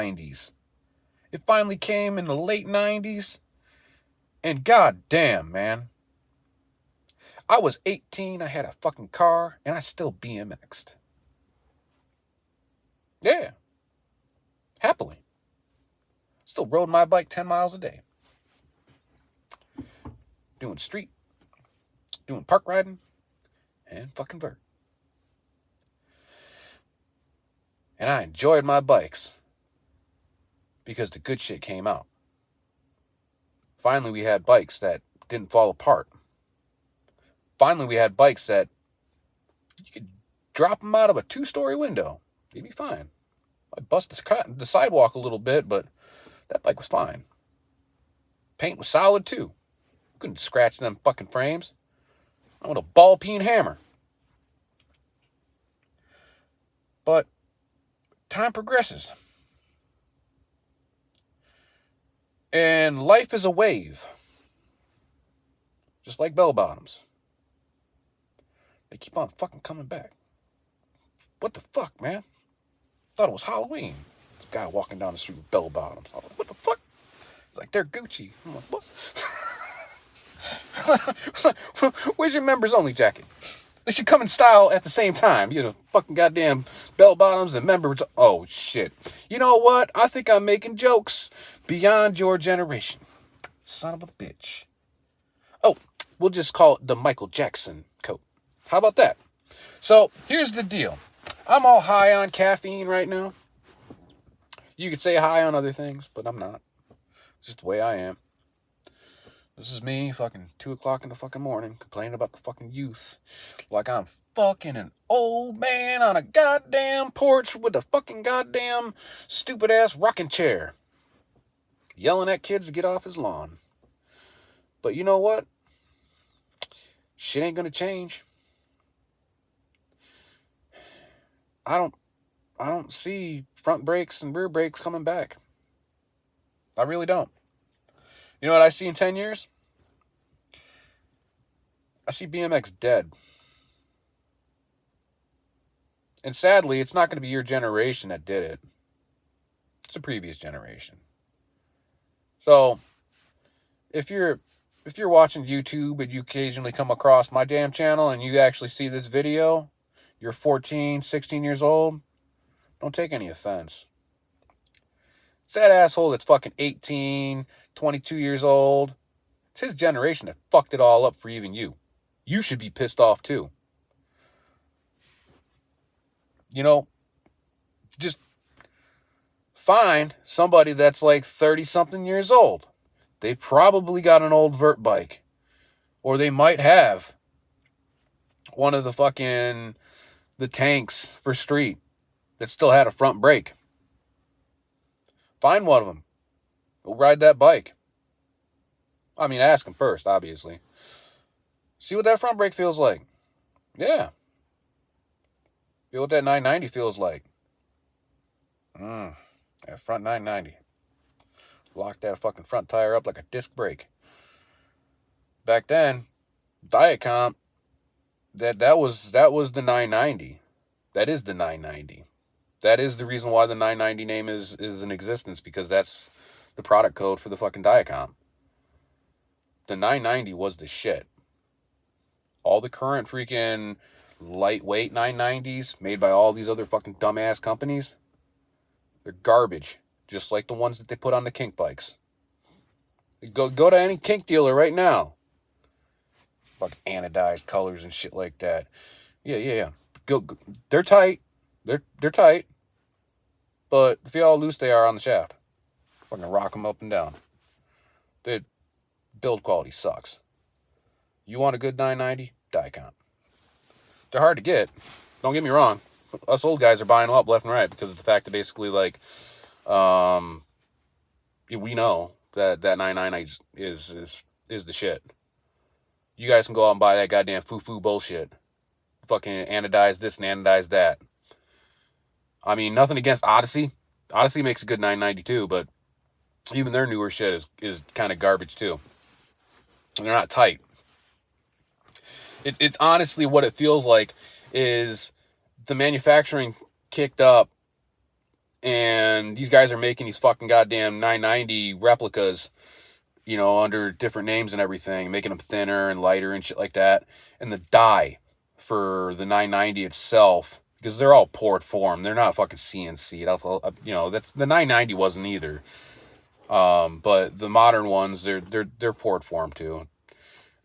90s. It finally came in the late 90s. And goddamn, man. I was 18, I had a fucking car, and I still BMX'd. Yeah. Happily. Still rode my bike 10 miles a day. Doing street, doing park riding, and fucking vert. And I enjoyed my bikes because the good shit came out. Finally, we had bikes that didn't fall apart. Finally, we had bikes that you could drop them out of a 2-story window. They'd be fine. I busted the sidewalk a little bit, but that bike was fine. Paint was solid, too. Couldn't scratch them fucking frames. I want a ball-peen hammer. But time progresses. And life is a wave. Just like bell bottoms. They keep on fucking coming back. What the fuck, man? Thought it was Halloween. This guy walking down the street with bell bottoms. I was like, what the fuck? It's like, they're Gucci. I'm like, what? Where's your members only jacket? They should come in style at the same time. You know, fucking goddamn bell bottoms and members. Oh, shit. You know what? I think I'm making jokes beyond your generation. Son of a bitch. Oh, we'll just call it the Michael Jackson coat. How about that? So, here's the deal. I'm all high on caffeine right now. You could say high on other things, but I'm not. It's just the way I am. This is me, fucking 2 o'clock in the fucking morning, complaining about the fucking youth. Like I'm fucking an old man on a goddamn porch with a fucking goddamn stupid-ass rocking chair. Yelling at kids to get off his lawn. But you know what? Shit ain't gonna change. I don't see front brakes and rear brakes coming back. I really don't. You know what I see in 10 years? I see BMX dead. And sadly, it's not going to be your generation that did it. It's a previous generation. So, if you're watching YouTube and you occasionally come across my damn channel and you actually see this video, you're 14, 16 years old, don't take any offense. It's that asshole that's fucking 18, 22 years old. It's his generation that fucked it all up for even you. You should be pissed off too. You know, just find somebody that's like 30-something years old. They probably got an old vert bike. Or they might have one of the tanks for street that still had a front brake. Find one of them. Go ride that bike. I mean, ask them first, obviously. See what that front brake feels like. Yeah. Feel what that 990 feels like. That front 990. Lock that fucking front tire up like a disc brake. Back then, Diet Comp, that was the 990. That is the 990. That is the reason why the 990 name is in existence, because that's the product code for the fucking Diet Comp. The 990 was the shit. All the current freaking lightweight 990s made by all these other fucking dumbass companies, they're garbage. Just like the ones that they put on the kink bikes. Go to any kink dealer right now. Fucking anodized colors and shit like that. Yeah. Go. They're tight. They're tight. But feel how loose they are on the shaft. Fucking rock them up and down. Dude, build quality sucks. You want a good 990? Diacon. They're hard to get. Don't get me wrong. Us old guys are buying them up left and right because of the fact that basically, like, we know that 990 is the shit. You guys can go out and buy that goddamn foo-foo bullshit. Fucking anodize this and anodize that. I mean, nothing against Odyssey. Odyssey makes a good 990 too, but even their newer shit is kind of garbage too. And they're not tight. It's honestly what it feels like is the manufacturing kicked up And these guys are making these fucking goddamn 990 replicas, you know, under different names and everything, making them thinner and lighter and shit like that. And the die for the 990 itself, because they're all poured form, they're not fucking CNC. You know, that's the 990 wasn't either. But the modern ones, they're poured form too.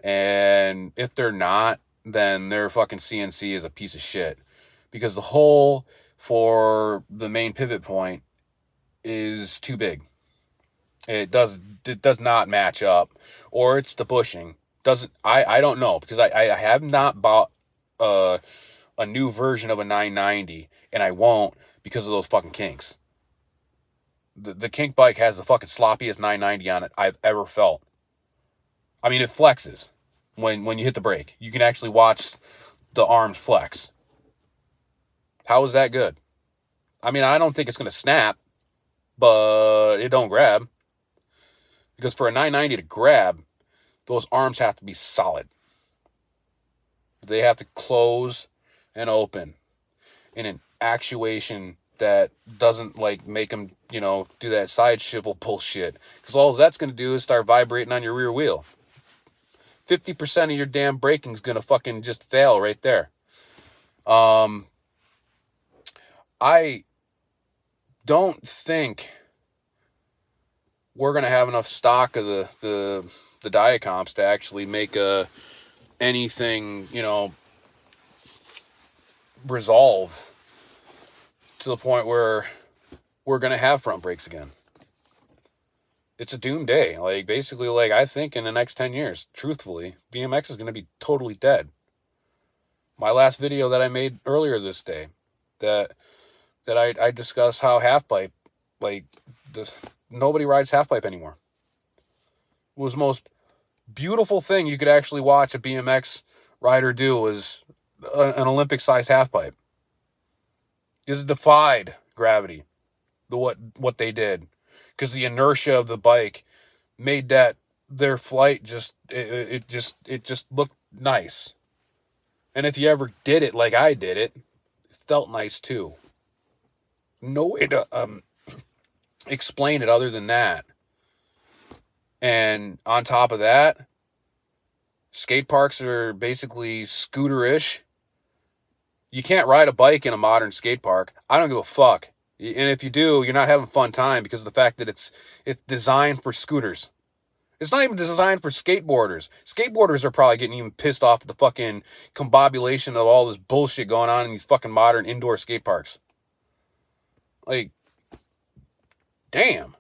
And if they're not, then their fucking CNC is a piece of shit, because the hole for the main pivot point is too big. It does not match up, or it's the bushing. I don't know, because I have not bought a new version of a 990, and I won't, because of those fucking kinks. The kink bike has the fucking sloppiest 990 on it I've ever felt. I mean, it flexes when you hit the brake. You can actually watch the arms flex. How is that good? I mean, I don't think it's going to snap, but it don't grab. Because for a 990 to grab, those arms have to be solid. They have to close and open in an actuation that doesn't like make them, you know, do that side swivel bullshit. Because all that's going to do is start vibrating on your rear wheel. 50% of your damn braking is going to fucking just fail right there. I don't think we're going to have enough stock of the Diacomps to actually make anything, you know, resolve to the point where we're going to have front brakes again. It's a doomed day. Like, basically, like, I think in the next 10 years, truthfully, BMX is going to be totally dead. My last video that I made earlier this day, that I discussed how half-pipe, like, nobody rides half-pipe anymore. It was the most beautiful thing you could actually watch a BMX rider do was an Olympic-sized half-pipe. This defied gravity, what they did, because the inertia of the bike made that their flight just looked nice. And if you ever did it like I did it, it felt nice too. No way to explain it other than that. And on top of that, skate parks are basically scooter-ish. You can't ride a bike in a modern skate park. I don't give a fuck. And if you do, you're not having a fun time because of the fact that it's designed for scooters. It's not even designed for skateboarders. Skateboarders are probably getting even pissed off at the fucking combobulation of all this bullshit going on in these fucking modern indoor skate parks. Like, damn.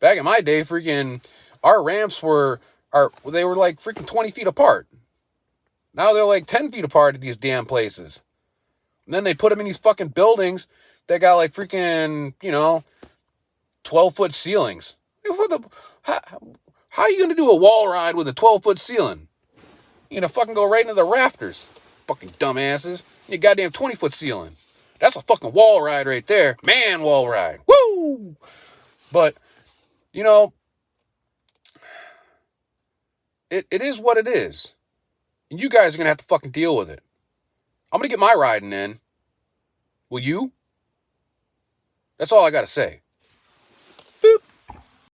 Back in my day, freaking, our ramps were like freaking 20 feet apart. Now they're like 10 feet apart at these damn places. And then they put them in these fucking buildings that got like freaking, you know, 12-foot ceilings. How are you going to do a wall ride with a 12-foot ceiling? You're going to fucking go right into the rafters. Fucking dumbasses. You goddamn 20-foot ceiling. That's a fucking wall ride right there. Man, wall ride. Woo! But, you know, it is what it is. And you guys are going to have to fucking deal with it. I'm going to get my riding in. Will you? That's all I got to say.